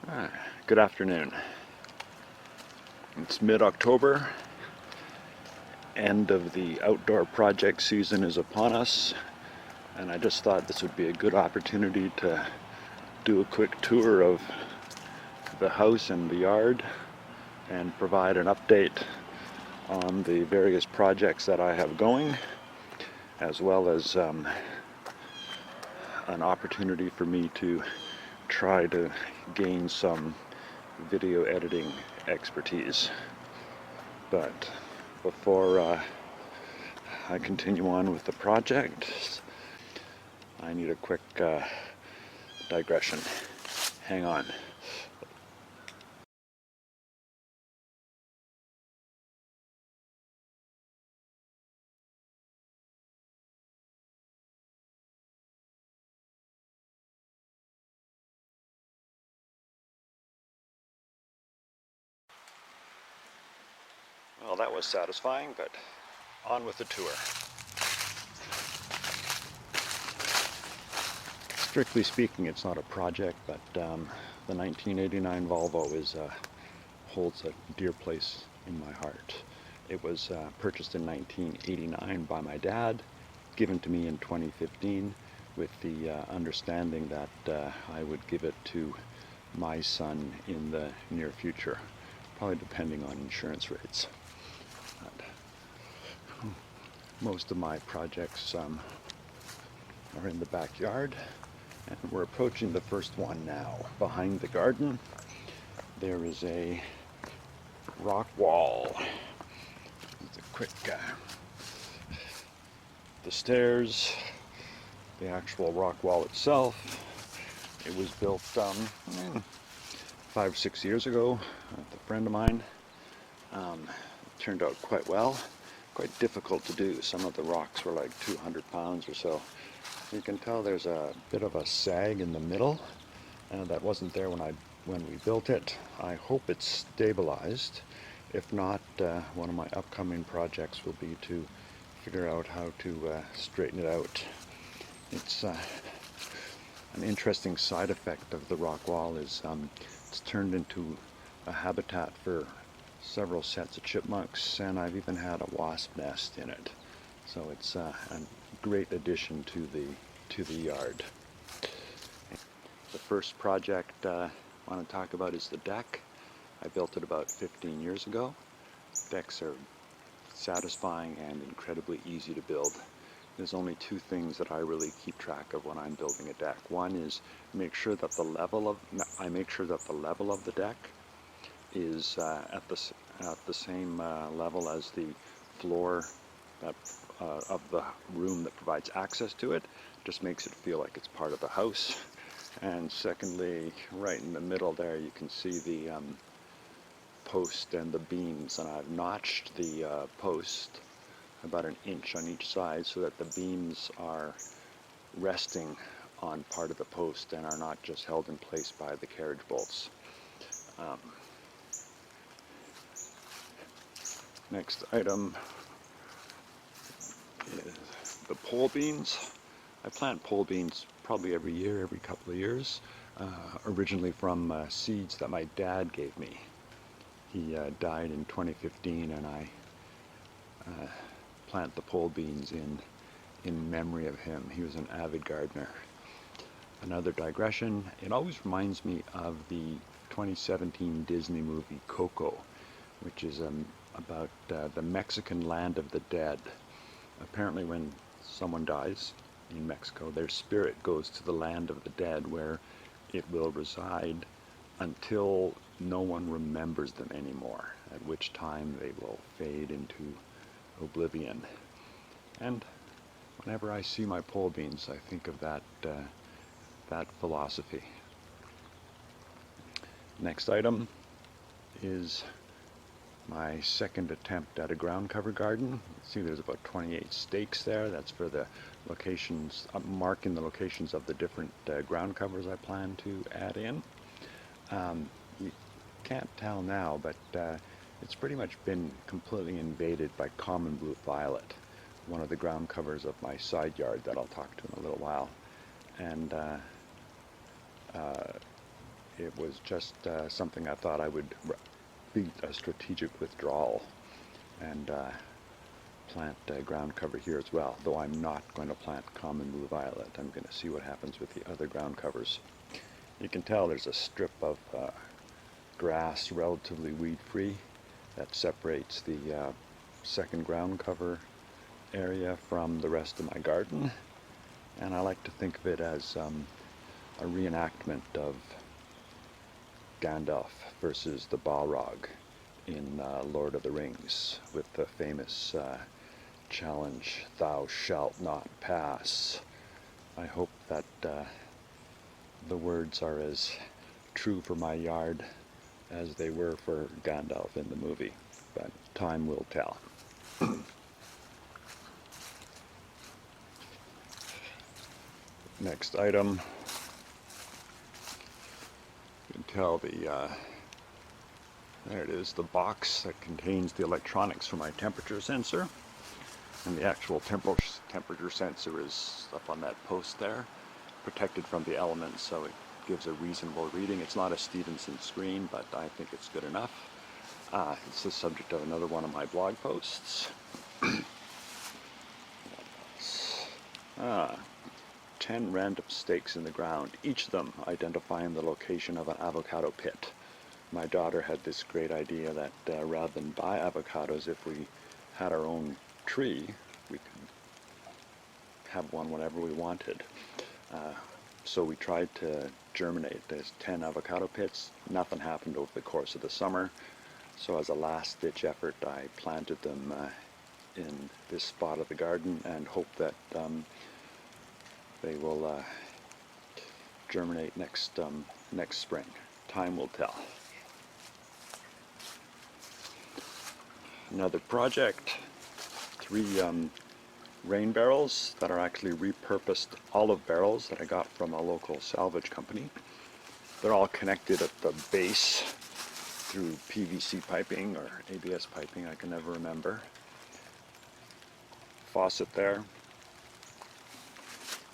Ah, Good afternoon. It's mid-October. End of the outdoor project season is upon us, and I just thought this would be a good opportunity to do a quick tour of the house and the yard and provide an update on the various projects that I have going, as well as an opportunity for me to try to gain some video editing expertise. But before I continue on with the project, I need a quick digression. Hang on. Well, that was satisfying, but on with the tour. Strictly speaking, it's not a project, but the 1989 Volvo holds a dear place in my heart. It was purchased in 1989 by my dad, given to me in 2015, with the understanding that I would give it to my son in the near future, probably depending on insurance rates. Most of my projects are in the backyard, and we're approaching the first one now. Behind the garden, there is a rock wall. It's a quick, the stairs, the actual rock wall itself. It was built 5 or 6 years ago with a friend of mine. It turned out quite well. Quite difficult to do. Some of the rocks were like 200 pounds or so. You can tell there's a bit of a sag in the middle, and that wasn't there when we built it. I hope it's stabilized. If not, one of my upcoming projects will be to figure out how to straighten it out. It's an interesting side effect of the rock wall is it's turned into a habitat for several sets of chipmunks, and I've even had a wasp nest in it. So it's a great addition to the yard. The first project I want to talk about is the deck. I built it about 15 years ago. Decks are satisfying and incredibly easy to build. There's only two things that I really keep track of when I'm building a deck. One is I make sure that the level of the deck is at the same level as the floor of the room that provides access to it. Just makes it feel like it's part of the house. And secondly, right in the middle there, you can see the post and the beams, and I've notched the post about 1 inch on each side so that the beams are resting on part of the post and are not just held in place by the carriage bolts. Next item is the pole beans. I plant pole beans probably every year, every couple of years, originally from seeds that my dad gave me. He died in 2015, and I plant the pole beans in memory of him. He was an avid gardener. Another digression, it always reminds me of the 2017 Disney movie Coco, which is about the Mexican land of the dead. Apparently when someone dies in Mexico, their spirit goes to the land of the dead, where it will reside until no one remembers them anymore, at which time they will fade into oblivion. And whenever I see my pole beans, I think of that philosophy. Next item is my second attempt at a ground cover garden. See, there's about 28 stakes there. That's for the locations, marking the locations of the different ground covers I plan to add in. You can't tell now, but it's pretty much been completely invaded by common blue violet, one of the ground covers of my side yard that I'll talk to in a little while. And It was just something I thought I would be a strategic withdrawal and plant ground cover here as well, though I'm not going to plant common blue violet. I'm going to see what happens with the other ground covers. You can tell there's a strip of grass, relatively weed-free, that separates the second ground cover area from the rest of my garden, and I like to think of it as a reenactment of Gandalf versus the Balrog in Lord of the Rings, with the famous challenge, "Thou shalt not pass." I hope that the words are as true for my yard as they were for Gandalf in the movie, but time will tell. Next item, you can tell there it is, the box that contains the electronics for my temperature sensor, and the actual temperature sensor is up on that post there, protected from the elements, so it gives a reasonable reading. It's not a Stevenson screen, but I think it's good enough. It's the subject of another one of my blog posts. 10 random stakes in the ground, each of them identifying the location of an avocado pit. My daughter had this great idea that rather than buy avocados, if we had our own tree, we could have one whenever we wanted. So we tried to germinate. There's 10 avocado pits. Nothing happened over the course of the summer. So as a last-ditch effort, I planted them in this spot of the garden and hope that they will germinate next spring. Time will tell. Another project, 3 rain barrels that are actually repurposed olive barrels that I got from a local salvage company. They're all connected at the base through PVC piping or ABS piping, I can never remember. Faucet there,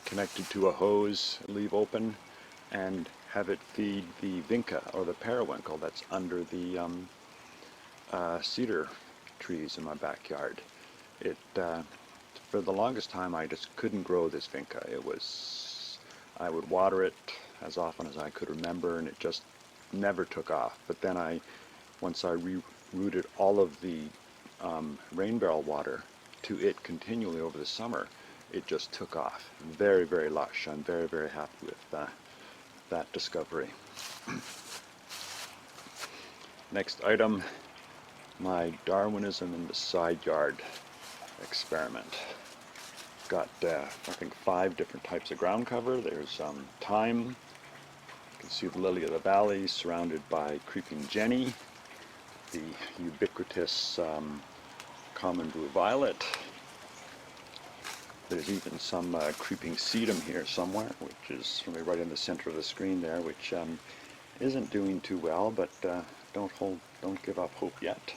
connected to a hose, leave open, and have it feed the vinca or the periwinkle that's under the cedar trees in my backyard. For the longest time I just couldn't grow this vinca. I would water it as often as I could remember, and it just never took off. But then once I rerouted all of the rain barrel water to it continually over the summer, it just took off. Very, very lush. I'm very, very happy with that discovery. Next item, my Darwinism in the side yard experiment. Got I think 5 different types of ground cover. There's thyme. You can see the lily of the valley surrounded by creeping jenny, the ubiquitous common blue violet. There's even some creeping sedum here somewhere, which is really right in the center of the screen there, which isn't doing too well, but don't give up hope yet.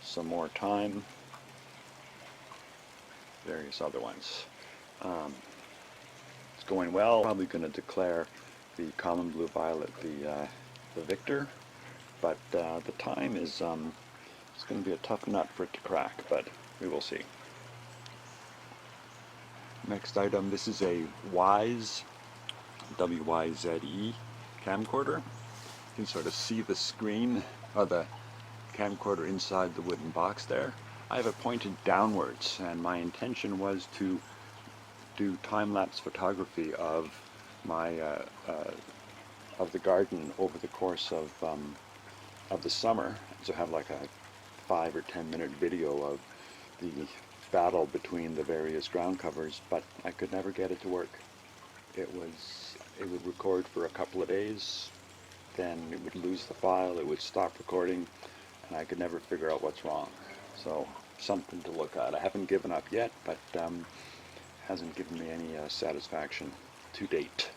Some more thyme. Various other ones. It's going well. Probably going to declare the common blue violet the victor, but the thyme is it's going to be a tough nut for it to crack, but we will see. Next item, this is a Wyze, W-Y-Z-E camcorder. You can sort of see the screen, or the camcorder inside the wooden box there. I have it pointed downwards, and my intention was to do time-lapse photography of my of the garden over the course of the summer. So have like a 5 or 10 minute video of the battle between the various ground covers, but I could never get it to work. It would record for a couple of days, then it would lose the file, it would stop recording, and I could never figure out what's wrong. So something to look at. I haven't given up yet, but hasn't given me any satisfaction to date.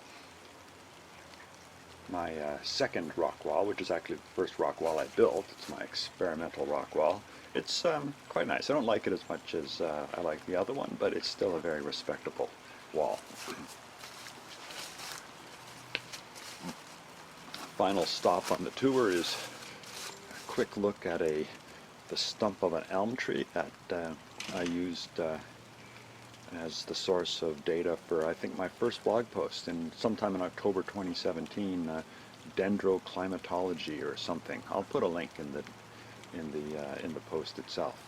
My second rock wall, which is actually the first rock wall I built, it's my experimental rock wall. It's quite nice. I don't like it as much as I like the other one, but it's still a very respectable wall. final stop on the tour is a quick look at the stump of an elm tree that I used as the source of data for, I think, my first blog post sometime in October 2017, dendroclimatology or something. I'll put a link in the post itself.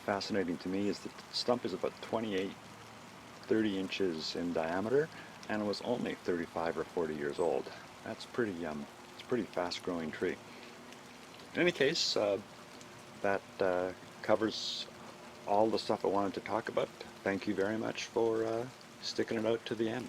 Fascinating to me is that the stump is about 30 inches in diameter, and it was only 35 or 40 years old. That's pretty it's a pretty fast-growing tree. In any case, that covers all the stuff I wanted to talk about. Thank you very much for sticking it out to the end.